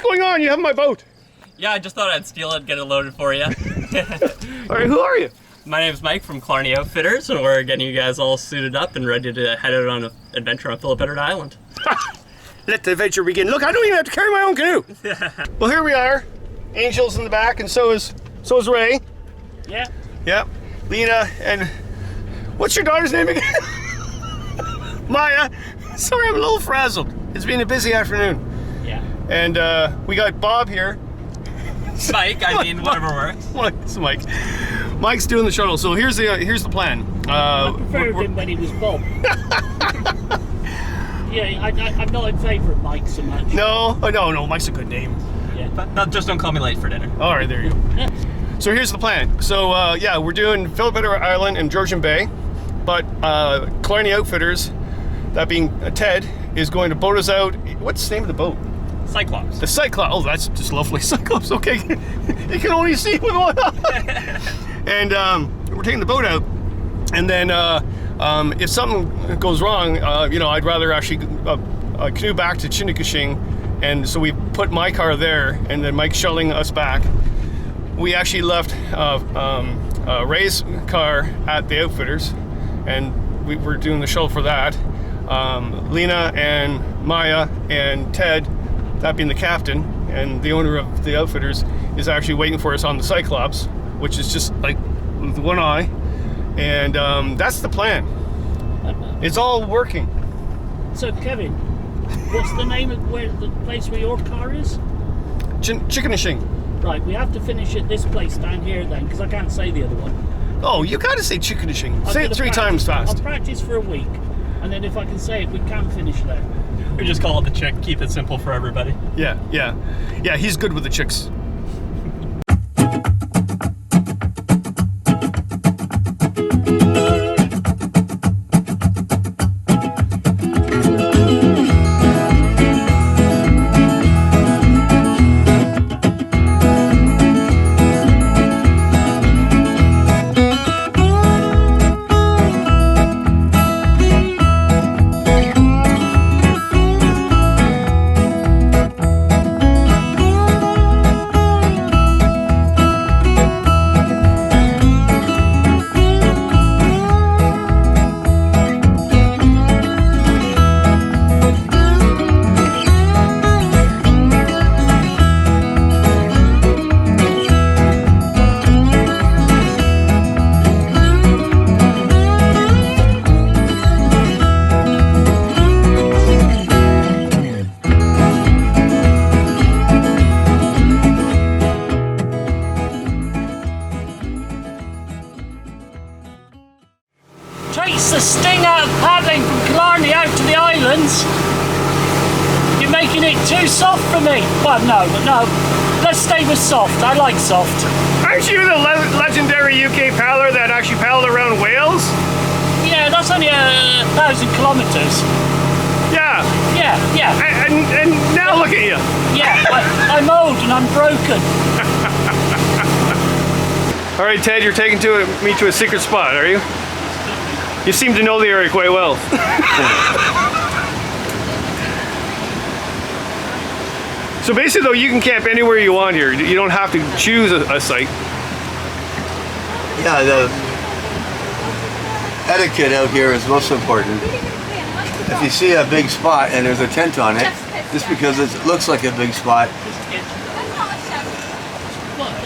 what's going on? You have my boat. Yeah, I just thought I'd steal it, get it loaded for you. All right, who are you? My name's Mike from Killarney Outfitters, and we're getting you guys all suited up and ready to head out on an adventure on Philip Edward Island. Let the adventure begin. Look, I don't even have to carry my own canoe. Well, here we are. Angel's in the back, and so is Ray. Yeah. Yep. Lena, and what's your daughter's name again? Maya. Sorry, I'm a little frazzled. It's been a busy afternoon. Yeah. And we got Bob here. Mike, whatever works. It's Mike. Mike's doing the shuttle. So here's the plan. I preferred him when he was Bob. Yeah, I'm not in favour of Mike so much. No, Mike's a good name. Yeah. But just don't call me late for dinner. All right, there you go. So here's the plan. So yeah, we're doing Philip Edward Island and Georgian Bay, but Killarney Outfitters, that being Ted, is going to boat us out. What's the name of the boat? Cyclops. The Cyclops. Oh, that's just lovely. Cyclops. Okay, you can only see with one eye. And we're taking the boat out, and then if something goes wrong, I'd rather actually canoe back to Chinnikashing, and so we put my car there, and then Mike's shuttling us back. We actually left Ray's car at the Outfitters, and we were doing the shuttle for that. Lena and Maya and Ted, that being the captain and the owner of the Outfitters, is actually waiting for us on the Cyclops, which is just like with one eye, and that's the plan. It's all working. So Kevin, what's the name of the place where your car is? Chickenishing. Right, we have to finish at this place down here then, because I can't say the other one. Oh, you gotta say Chickenishing. Say it 3 times fast. I'll practice for a week, and then if I can say it, we can finish there. We just call it the Chick, keep it simple for everybody. Yeah, he's good with the chicks. Takes the sting out of paddling from Killarney out to the islands. You're making it too soft for me. Well, no. Let's stay with soft. I like soft. Aren't you the legendary UK paddler that actually paddled around Wales? Yeah, that's only 1,000 kilometres. Yeah. Yeah. And now look at you. Yeah, I'm old and I'm broken. All right, Ted, you're taking me to a secret spot, are you? You seem to know the area quite well. So basically, though, you can camp anywhere you want here. You don't have to choose a site. Yeah, the etiquette out here is most important. If you see a big spot and there's a tent on it, just because it looks like a big spot,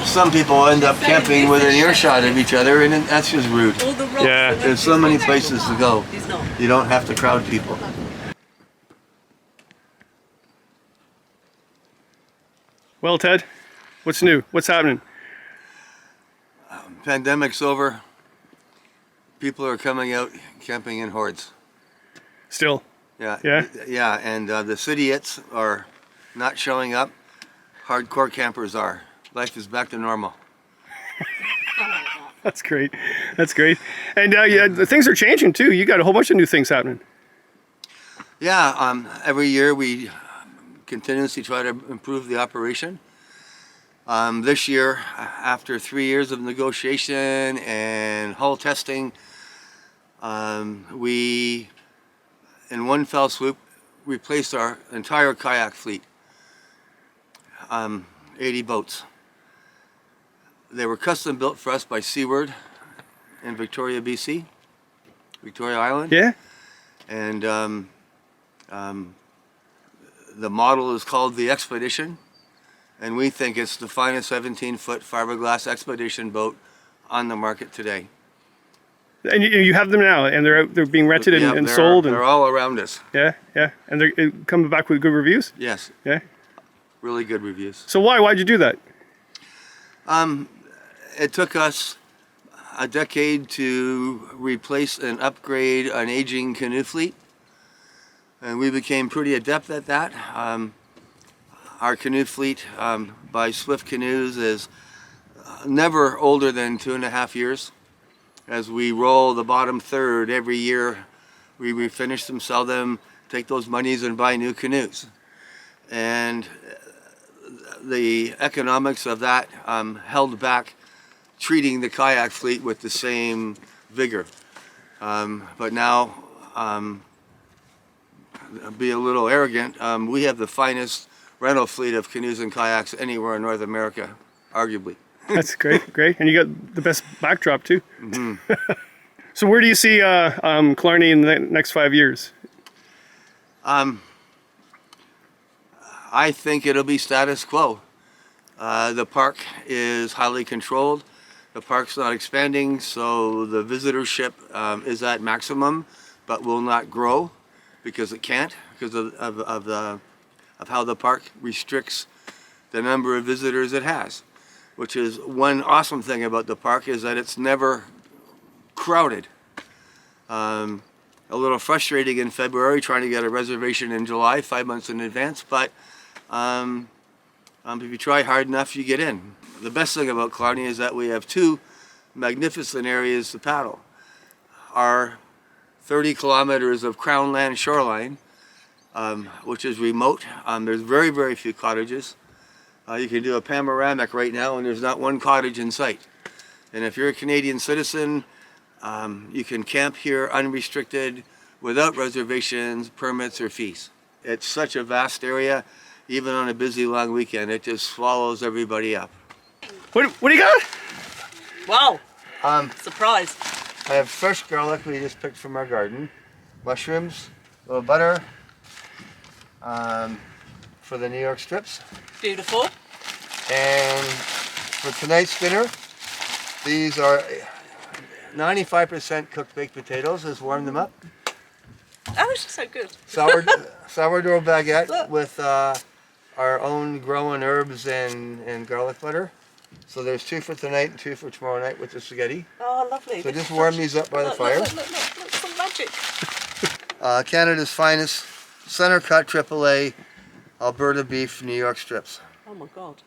some people end up camping within earshot of each other, and that's just rude. Yeah. There's so many places to go. You don't have to crowd people. Well, Ted, what's new? What's happening? Pandemic's over. People are coming out camping in hordes. Still? Yeah, and the cityites are not showing up. Hardcore campers are. Life is back to normal. That's great. And the things are changing too. You got a whole bunch of new things happening. Yeah, every year we continuously try to improve the operation. This year, after 3 years of negotiation and hull testing, we, in one fell swoop, replaced our entire kayak fleet. 80 boats. They were custom built for us by Seaward in Victoria, BC, Victoria Island. Yeah. And the model is called the Expedition, and we think it's the finest 17-foot fiberglass expedition boat on the market today. And you have them now, and they're being rented and, Yeah, and they're- sold. And They're all around us. yeah, and they're coming back with good reviews. Yes, Yeah. really good reviews. So why'd you do that? It took us a decade to replace and upgrade an aging canoe fleet, and we became pretty adept at that. Our canoe fleet by Swift Canoes is never older than 2.5 years. As we roll the bottom third every year, we refinish them, sell them, take those monies and buy new canoes. And the economics of that held back treating the kayak fleet with the same vigor. But now, be a little arrogant, we have the finest rental fleet of canoes and kayaks anywhere in North America, arguably. That's great. And you got the best backdrop too. Mm-hmm. So where do you see Killarney in the next 5 years? I think it'll be status quo. The park is highly controlled. The park's not expanding, so the visitorship is at maximum, but will not grow because it can't, because of how the park restricts the number of visitors it has. Which is one awesome thing about the park, is that it's never crowded. A little frustrating in February trying to get a reservation in July, 5 months in advance, but if you try hard enough, you get in. The best thing about Killarney is that we have two magnificent areas to paddle. Our 30 kilometers of Crown Land shoreline, which is remote. There's very, very few cottages. You can do a panoramic right now and there's not one cottage in sight. And if you're a Canadian citizen, you can camp here unrestricted without reservations, permits, or fees. It's such a vast area, even on a busy long weekend, it just swallows everybody up. What do you got? Wow. Surprise. I have fresh garlic we just picked from our garden, mushrooms, a little butter for the New York strips. Beautiful. And for tonight's dinner, these are 95% cooked baked potatoes. Just warm them up. Oh, this is so good. Sourdough baguette Look. with our own growing herbs and garlic butter. So there's 2 for tonight and 2 for tomorrow night with the spaghetti. Oh, lovely. So This just is warm such- these up by the look, fire. Look, some magic. Canada's finest center cut AAA Alberta beef New York strips. Oh my God.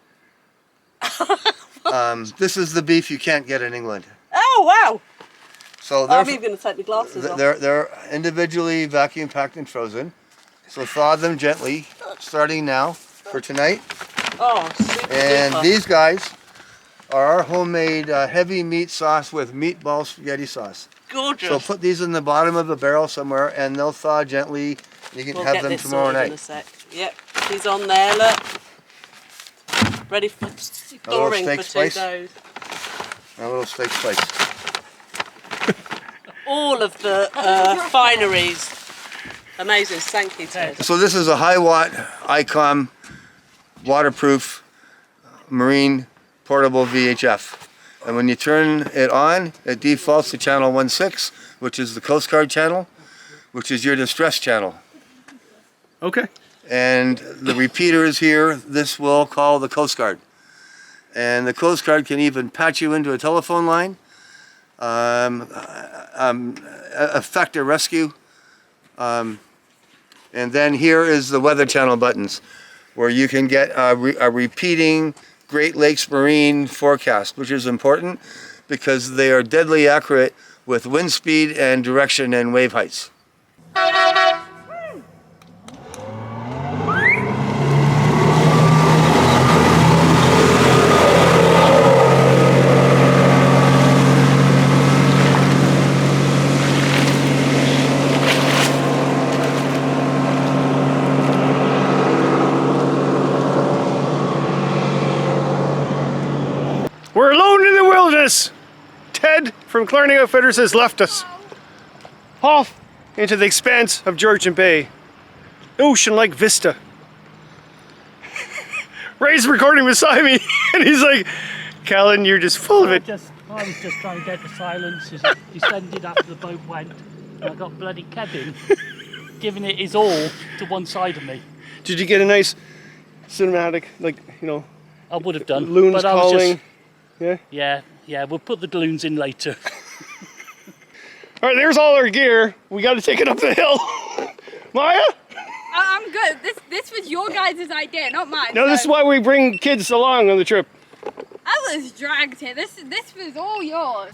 This is the beef you can't get in England. Oh, wow. So I'm even going to take my glasses off. they're individually vacuum packed and frozen. So thaw them gently, starting now for tonight. Oh, super And duper. these guys are our homemade heavy meat sauce with meatball spaghetti sauce. Gorgeous. So put these in the bottom of a barrel somewhere and they'll thaw gently. You can We'll have get them this tomorrow sorted in a night. sec. Yep, he's on there, look. Ready for storing steak for 2 spice. days. A little steak spice. All of the fineries. Amazing, thank you, Ted. So this is a high watt ICOM waterproof marine portable VHF. And when you turn it on, it defaults to channel 16, which is the Coast Guard channel, which is your distress channel. Okay. And the repeaters here, this will call the Coast Guard. And the Coast Guard can even patch you into a telephone line, effect a rescue. And then here is the Weather Channel buttons, where you can get a repeating Great Lakes Marine forecast, which is important because they are deadly accurate with wind speed and direction and wave heights. us. Ted from Killarney Outfitters has left us. Off into the expanse of Georgian Bay. Ocean-like vista. Ray's recording beside me, and he's like, Callan, you're just full of it. I was just trying to get the silence. He descended after the boat went, and I got bloody Kevin giving it his all to one side of me. Did you get a nice cinematic, like, you know, I would have done. loons but I was calling? Just, yeah, we'll put the loons in later. All right, there's all our gear. We got to take it up the hill. Maya? I'm good. This was your guys' idea, not mine. No, this is why we bring kids along on the trip. I was dragged here. This was all yours.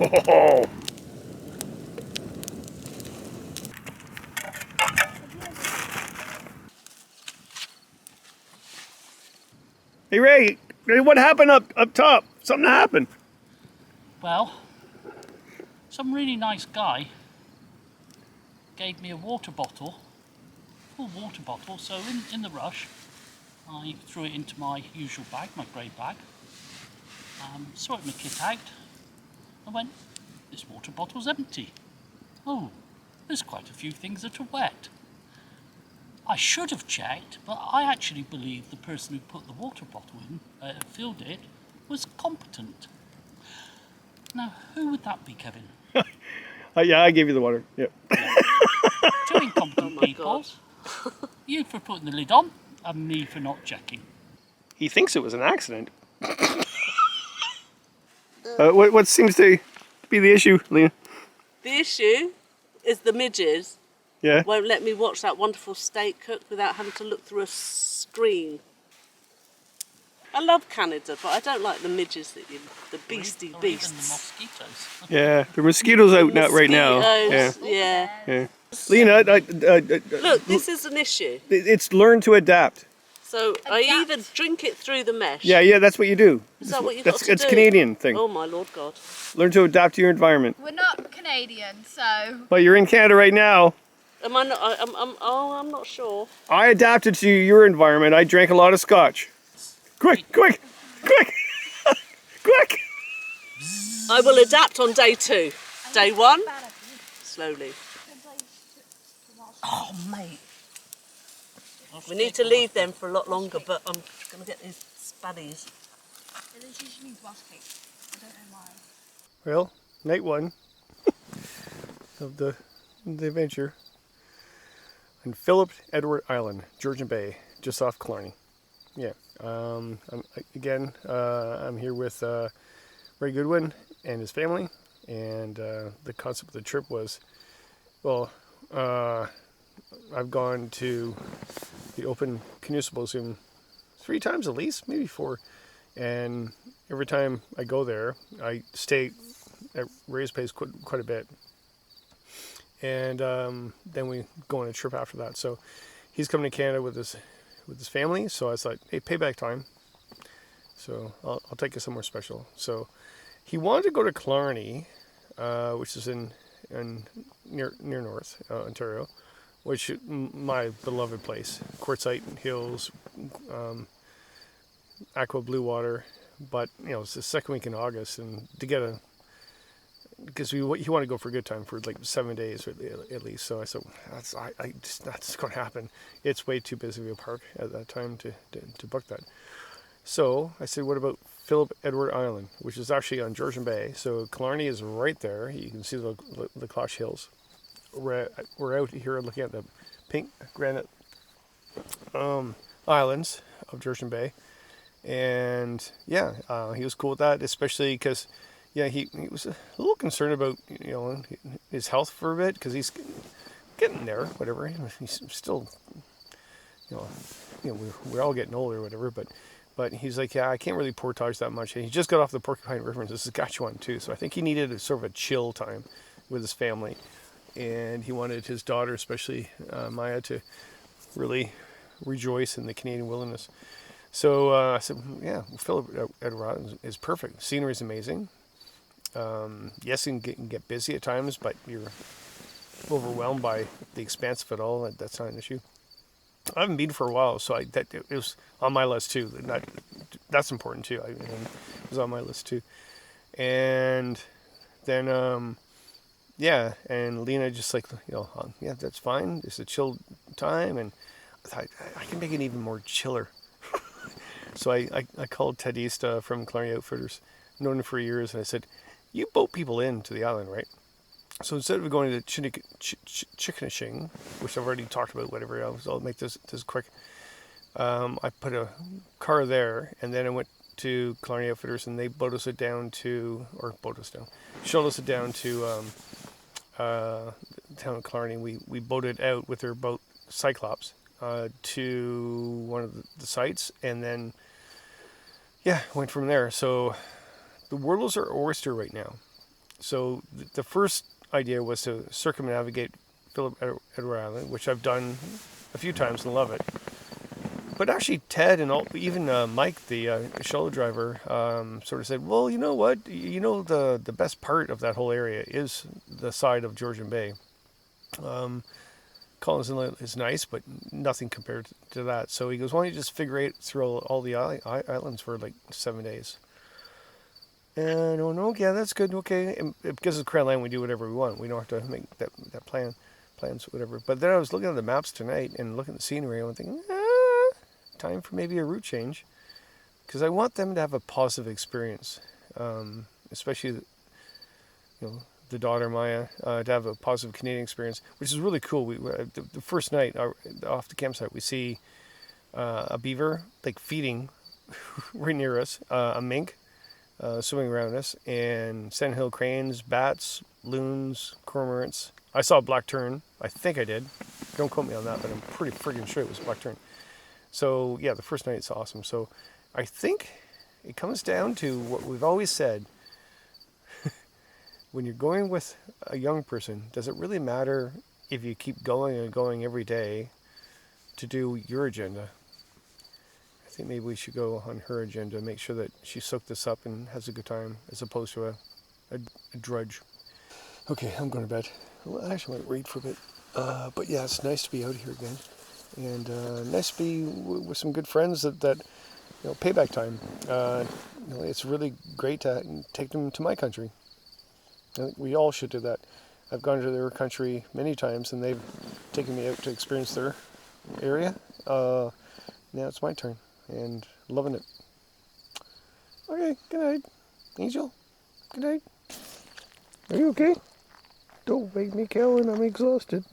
Oh. Hey Ray, what happened up top? Something happened. Well, some really nice guy gave me a water bottle, full water bottle, so in the rush I threw it into my usual bag, my grey bag, sorted my kit out, and went, this water bottle's empty. Oh, there's quite a few things that are wet. I should have checked, but I actually believe the person who put the water bottle in, filled it, was competent. Now, who would that be, Kevin? Yeah, I gave you the water. Yep. Two incompetent people. You for putting the lid on, and me for not checking. He thinks it was an accident. What seems to be the issue, Lena? The issue is the midges Yeah. won't let me watch that wonderful steak cook without having to look through a screen. I love Canada, but I don't like the midges, the beastie Or even the beasts. mosquitoes. Yeah, the mosquitoes out now, right now. Yeah. Mosquitoes, yeah. Yeah. Lena, Look, this is an issue. it's learn to adapt. So I Adapt. either drink it through the mesh. Yeah, that's what you do. Is that what you got That's to it's do? Canadian thing. Oh my Lord God. Learn to adapt to your environment. We're not Canadian, so Well, you're in Canada right now. Am I not? I'm not sure. I adapted to your environment. I drank a lot of scotch. Quick! Quick! I will adapt on day 2. Day 1, slowly. Oh, mate. We need to leave them for a lot longer, but I'm going to get these spaddies. this usually means basket. I don't know why. Well, night 1 of the adventure on Philip Edward Island, Georgian Bay, just off Killarney. Yeah. I'm here with Ray Goodwin and his family, and the concept of the trip was, well, I've gone to the Open Canoe Symposium 3 times at least, maybe 4, and every time I go there, I stay at Ray's place quite a bit, and then we go on a trip after that. So he's coming to Canada with his family, so I was like, hey, payback time. So I'll take you somewhere special. So he wanted to go to Killarney, which is in near North Ontario, which my beloved place. Quartzite hills, aqua blue water. But it's the second week in August, and to get because he wanted to go for a good time for like 7 days at least. So I said, that's going to happen. It's way too busy of a park at that time to book that. So I said, what about Philip Edward Island, which is actually on Georgian Bay. So Killarney is right there. You can see the Closh Hills. We're out here looking at the pink granite islands of Georgian Bay. And yeah, he was cool with that, especially because he was a little concerned about his health for a bit, because he's getting there, whatever. He's still we're all getting older or whatever, but he's like, I can't really portage that much. And he just got off the Porcupine River in Saskatchewan too, so I think he needed a sort of a chill time with his family, and he wanted his daughter, especially Maya, to really rejoice in the Canadian wilderness. So I said, yeah, Philip Edward is perfect. Scenery is amazing. Yes, you can get busy at times, but you're overwhelmed by the expanse of it all. That's not an issue. I haven't been for a while, so it was on my list too. That's important too. It was on my list too. And then, yeah, and Lena just like, yeah, that's fine. It's a chill time, and I thought I can make it even more chiller. So I called Tadista from Killarney Outfitters, known him for years, and I said, you boat people into the island, right? So instead of going to Chickenishing, which I've already talked about, whatever else, I'll make this quick. I put a car there, and then I went to Killarney Outfitters, and they showed us down to the town of Killarney. We boated out with their boat Cyclops to one of the sites, and then went from there. So the Wordles are oyster right now. So the first idea was to circumnavigate Philip Edward Island, which I've done a few times and love it. But actually, Ted and even Mike, the shuttle driver, sort of said, well, you know what? The best part of that whole area is the side of Georgian Bay. Collins Inlet is nice, but nothing compared to that. So he goes, why don't you just figure it through all the islands for like 7 days? And no, yeah, that's good, okay. And because it's Crown Land, we do whatever we want. We don't have to make that plans, whatever. But then I was looking at the maps tonight and looking at the scenery, and I'm thinking, time for maybe a route change, because I want them to have a positive experience, especially the daughter Maya, to have a positive Canadian experience, which is really cool. The first night off the campsite, we see a beaver like feeding right near us, a mink swimming around us, and sandhill cranes, bats, loons, cormorants. I saw a black tern. I think I did. Don't quote me on that, but I'm pretty friggin' sure it was a black tern. So yeah, the first night it's awesome. So I think it comes down to what we've always said. When you're going with a young person, does it really matter if you keep going and going every day to do your agenda? I think maybe we should go on her agenda, make sure that she soaked this up and has a good time, as opposed to a drudge. Okay, I'm going to bed. Well, I actually might read for a bit. But yeah, it's nice to be out here again. And nice to be with some good friends that payback time. It's really great to take them to my country. I think we all should do that. I've gone to their country many times, and they've taken me out to experience their area. Now it's my turn, and loving it. Okay, good night. Angel, good night. Are you okay? Don't wake me, Calvin. I'm exhausted.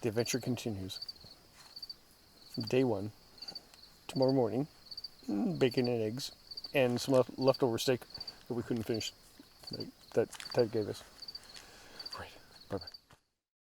The adventure continues. Day 1. Tomorrow morning, bacon and eggs, and some leftover steak that we couldn't finish, that Ted gave us.